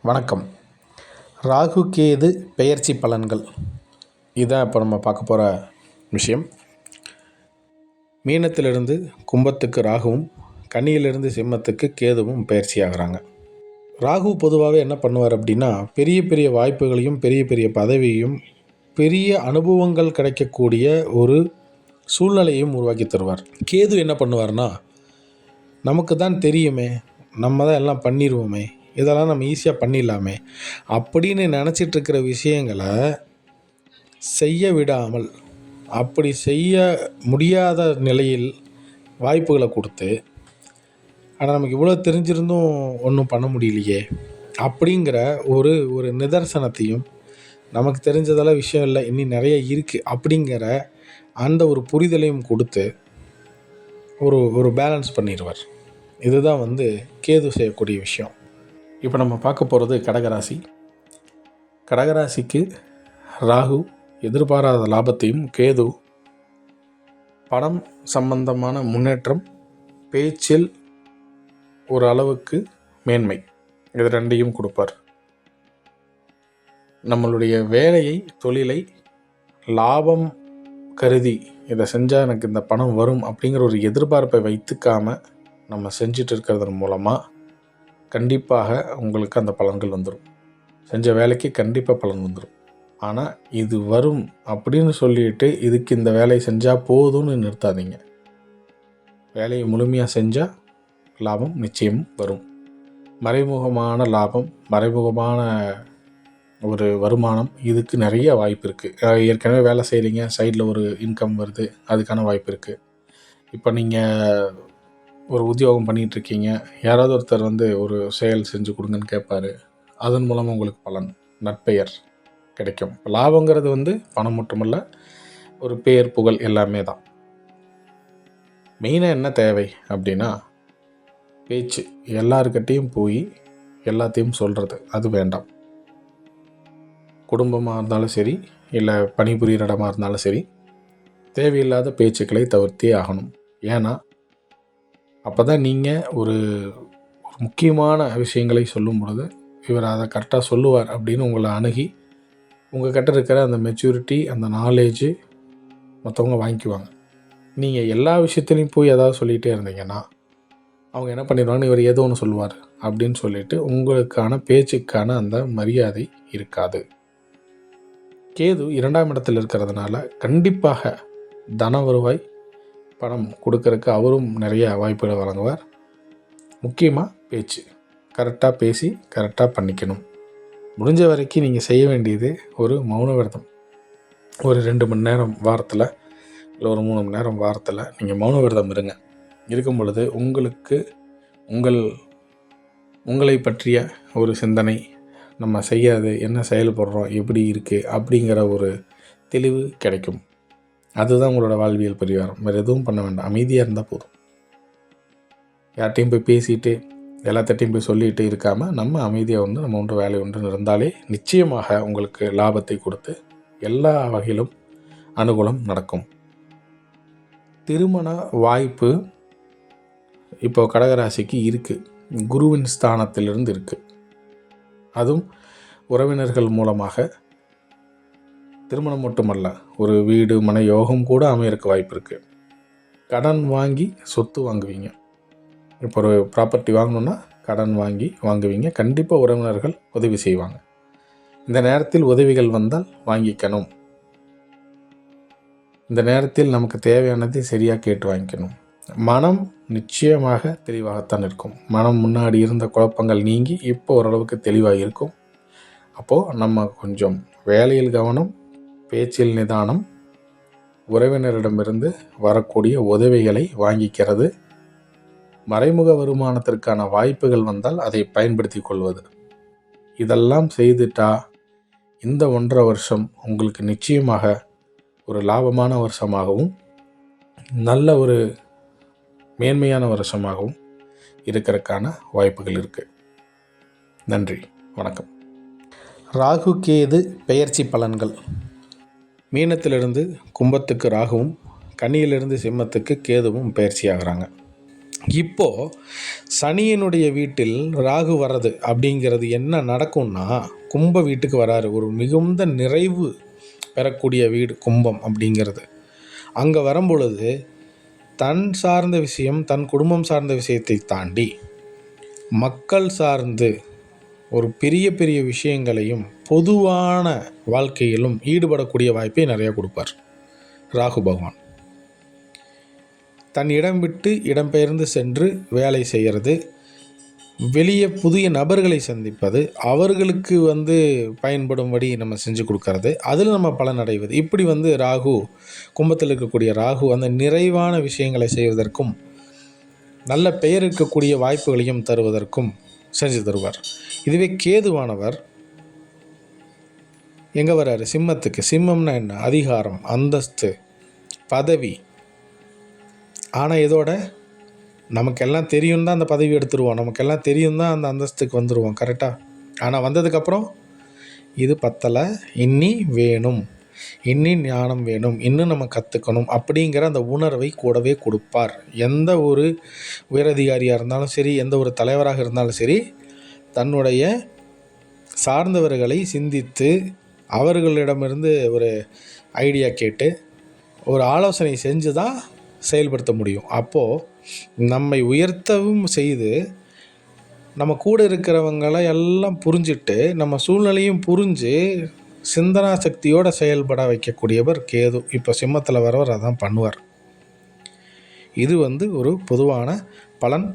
வணக்கம். ராகு கேது பெயர்ச்சி பலன்கள் இதான் இப்போ நம்ம பார்க்க போகிற விஷயம். மீனத்திலிருந்து கும்பத்துக்கு ராகுவும், கன்னியிலிருந்து சிம்மத்துக்கு கேதுவும் பெயர்ச்சி ஆகிறாங்க. ராகு பொதுவாகவே என்ன பண்ணுவார் அப்படின்னா, பெரிய பெரிய வாய்ப்புகளையும் பெரிய பெரிய பதவியையும் பெரிய அனுபவங்கள் கிடைக்கக்கூடிய ஒரு சூழ்நிலையும் உருவாக்கி தருவார். கேது என்ன பண்ணுவார்னா, நமக்கு தான் தெரியுமே, நம்ம தான் எல்லாம் பண்ணிடுவோமே, இதெல்லாம் நம்ம ஈஸியாக பண்ணிடலாமே அப்படின்னு நினச்சிட்ருக்கிற விஷயங்களை செய்ய விடாமல், அப்படி செய்ய முடியாத நிலையில் வாய்ப்புகளை கொடுத்து, ஆனால் நமக்கு இவ்வளோ தெரிஞ்சிருந்தும் ஒன்றும் பண்ண முடியலையே அப்படிங்கிற ஒரு ஒரு நிதர்சனத்தையும், நமக்கு தெரிஞ்சதெல்லாம் விஷயம் இல்லை, இன்னும் நிறைய இருக்குது அப்படிங்கிற அந்த ஒரு புரிதலையும் கொடுத்து ஒரு பேலன்ஸ் பண்ணிடுவார். இதுதான் கேது செய்யக்கூடிய விஷயம். இப்போ நம்ம பார்க்க போகிறது கடகராசி. கடகராசிக்கு ராகு எதிர்பாராத லாபத்தையும், கேது பணம் சம்பந்தமான முன்னேற்றம், பேச்சில் ஒரு அளவுக்கு மேன்மை, இது ரெண்டையும் கொடுப்பார். நம்மளுடைய வேலையை, தொழிலை லாபம் கருதி இதை செஞ்சால் எனக்கு இந்த பணம் வரும் அப்படிங்கிற ஒரு எதிர்பார்ப்பை வைத்துக்காமல் நம்ம செஞ்சிட்டு இருக்கிறதன் மூலமாக கண்டிப்பாக உங்களுக்கு அந்த பலன்கள் வந்துடும். செஞ்ச வேலைக்கு கண்டிப்பாக பலன் வந்துடும். ஆனால் இது வரும் அப்படின்னு சொல்லிட்டு இதுக்கு இந்த வேலையை செஞ்சால் போதும்னு நிறுத்தாதீங்க. வேலையை முழுமையாக செஞ்சால் லாபம் நிச்சயம் வரும். மறைமுகமான லாபம், மறைமுகமான ஒரு வருமானம், இதுக்கு நிறைய வாய்ப்பு இருக்குது. ஏற்கனவே வேலை செய்கிறீங்க, சைடில் ஒரு இன்கம் வருது, அதுக்கான வாய்ப்பு இருக்குது. இப்போ நீங்கள் ஒரு உத்தியோகம் பண்ணிகிட்ருக்கீங்க, யாராவது ஒருத்தர் ஒரு செயல் செஞ்சு கொடுங்கன்னு கேட்பார், அதன் மூலமாக உங்களுக்கு பலன், நற்பெயர் கிடைக்கும். லாபங்கிறது பணம் மட்டுமல்ல, ஒரு பெயர், புகழ் எல்லாமே தான். மெயினாக என்ன தேவை அப்படின்னா, பேச்சு. எல்லாருக்கிட்டையும் போய் எல்லாத்தையும் சொல்கிறது அது வேண்டாம். குடும்பமாக இருந்தாலும் சரி, இல்லை பணிபுரிகிற இடமா இருந்தாலும் சரி, தேவையில்லாத பேச்சுக்களை தவிர்த்தே ஆகணும். ஏன்னா அப்போ தான் நீங்கள் ஒரு முக்கியமான விஷயங்களை சொல்லும் பொழுது இவர் அதை கரெக்டாக சொல்லுவார் அப்படின்னு உங்களை அணுகி உங்கள் கிட்ட இருக்கிற அந்த மெச்சூரிட்டி, அந்த நாலேஜு மற்றவங்க வாங்கிக்குவாங்க. நீங்கள் எல்லா விஷயத்துலையும் போய் ஏதாவது சொல்லிகிட்டே இருந்தீங்கன்னா அவங்க என்ன பண்ணிடுவாங்கன்னு, இவர் ஏதோ ஒன்று சொல்லுவார் அப்படின்னு சொல்லிட்டு உங்களுக்கான பேச்சுக்கான அந்த மரியாதை இருக்காது. கேது 2ஆம் இடத்தில் இருக்கிறதுனால கண்டிப்பாக தன வருவாய், பணம் கொடுக்கறதுக்கு அவரும் நிறைய வாய்ப்புகளை வழங்குவார். முக்கியமாக பேச்சு, கரெக்டாக பேசி கரெக்டாக பண்ணிக்கணும். முடிஞ்ச வரைக்கும் நீங்கள் செய்ய வேண்டியது ஒரு மௌன விரதம். ஒரு 2 மணி நேரம் வாரத்தில், இல்லை ஒரு 3 மணி நேரம் வாரத்தில் நீங்கள் மௌன விரதம் இருங்க. இருக்கும் பொழுது உங்களுக்கு உங்களை பற்றிய ஒரு சிந்தனை, நம்ம செய்யாது என்ன செயல்படுறோம், எப்படி இருக்குது அப்படிங்கிற ஒரு தெளிவு கிடைக்கும். அதுதான் உங்களோட வாழ்வியல் பரிகாரம். வேறு எதுவும் பண்ண வேண்டாம். அமைதியாக இருந்தால் போதும். யார்ட்டையும் போய் பேசிட்டு எல்லாத்திட்டையும் போய் சொல்லிட்டு இருக்காமல் நம்ம அமைதியாக நம்ம ஒன்று வேலை ஒன்று இருந்தாலே நிச்சயமாக உங்களுக்கு லாபத்தை கொடுத்து எல்லா வகையிலும் அனுகூலம் நடக்கும். திருமண வாய்ப்பு இப்போ கடகராசிக்கு இருக்குது. குருவின் ஸ்தானத்திலிருந்து இருக்குது. அதுவும் உறவினர்கள் மூலமாக திருமணம் மட்டுமல்ல, ஒரு வீடு மனை யோகம் கூட அமையறதுக்கு வாய்ப்பு இருக்குது. கடன் வாங்கி சொத்து வாங்குவீங்க. இப்போ ஒரு ப்ராப்பர்ட்டி வாங்கணுன்னா கடன் வாங்குவீங்க. கண்டிப்பாக உறவினர்கள் உதவி செய்வாங்க. இந்த நேரத்தில் உதவிகள் வந்தால் வாங்கிக்கணும். இந்த நேரத்தில் நமக்கு தேவையானதை சரியாக கேட்டு வாங்கிக்கணும். மனம் நிச்சயமாக தெளிவாகத்தான் இருக்கும். மனம் முன்னாடி இருந்த குழப்பங்கள் நீங்கி இப்போ ஓரளவுக்கு தெளிவாக இருக்கும். அப்போது நம்ம கொஞ்சம் வேலையில் கவனம், பேச்சில் நிதானம், உறவினரிடமிருந்து வரக்கூடிய உதவிகளை வாங்கிக்கிறது, மறைமுக வருமானத்திற்கான வாய்ப்புகள் வந்தால் அதை பயன்படுத்தி கொள்வது, இதெல்லாம் செய்துட்டா இந்த 1.5 வருஷம் உங்களுக்கு நிச்சயமாக ஒரு லாபமான வருஷமாகவும் நல்ல ஒரு மேன்மையான வருஷமாகவும் இருக்கிறதுக்கான வாய்ப்புகள் இருக்குது. நன்றி, வணக்கம். ராகு கேது பெயர்ச்சி பலன்கள். மீனத்திலிருந்து கும்பத்துக்கு ராகுவும், கன்னியிலிருந்து சிம்மத்துக்கு கேதுவும் பயிற்சி ஆகிறாங்க. இப்போது சனியினுடைய வீட்டில் ராகு வர்றது அப்படிங்கிறது என்ன நடக்கும்னா, கும்ப வீட்டுக்கு வராரு. ஒரு மிகுந்த நிறைவு பெறக்கூடிய வீடு கும்பம் அப்படிங்கிறது. அங்கே வரும்பொழுது தன் சார்ந்த விஷயம், தன் குடும்பம் சார்ந்த விஷயத்தை தாண்டி மக்கள் சார்ந்து ஒரு பெரிய பெரிய விஷயங்களையும் பொதுவான வாழ்க்கையிலும் ஈடுபடக்கூடிய வாய்ப்பை நிறையா கொடுப்பார் ராகு பகவான். தன் இடம் விட்டு இடம்பெயர்ந்து சென்று வேலை செய்கிறது, வெளியே புதிய நபர்களை சந்திப்பது, அவர்களுக்கு பயன்படும்படி நம்ம செஞ்சு கொடுக்கறது, அதில் நம்ம பலன் அடைவது. இப்படி ராகு, கும்பத்தில் இருக்கக்கூடிய ராகு அந்த நிறைவான விஷயங்களை செய்வதற்கும் நல்ல பெயர் இருக்கக்கூடிய வாய்ப்புகளையும் தருவதற்கும் செஞ்சு தருவார். இதுவே கேதுவானவர் எங்கே வர்றாரு? சிம்மத்துக்கு. சிம்மம்னா என்ன? அதிகாரம், அந்தஸ்து, பதவி. ஆனால் இதோட நமக்கெல்லாம் தெரியும் தான் அந்த பதவி எடுத்துருவோம், நமக்கெல்லாம் தெரியும் தான் அந்த அந்தஸ்துக்கு வந்துடுவோம். கரெக்டாக? ஆனால் வந்ததுக்கப்புறம் இது பத்தலை, இன்னி வேணும், இன்னி ஞானம் வேணும், இன்னும் நம்ம கற்றுக்கணும் அப்படிங்கிற அந்த உணர்வை கூடவே கொடுப்பார். எந்த ஒரு உயரதிகாரியாக இருந்தாலும் சரி, எந்த ஒரு தலைவராக இருந்தாலும் சரி, தன்னுடைய சார்ந்தவர்களை சிந்தித்து அவர்களிடமிருந்து ஒரு ஐடியா கேட்டு ஒரு ஆலோசனை செஞ்சு தான் செயல்படுத்த முடியும். அப்போது நம்மை உயர்த்தவும் செய்து நம்ம கூட இருக்கிறவங்களை எல்லாம் புரிஞ்சுட்டு நம்ம சூழ்நிலையும் புரிஞ்சு சிந்தனா சக்தியோடு செயல்பட வைக்கக்கூடியவர் கேது. இப்போ சிம்மத்தில் வரவர் அதான் பண்ணுவார். இது ஒரு பொதுவான பலன்.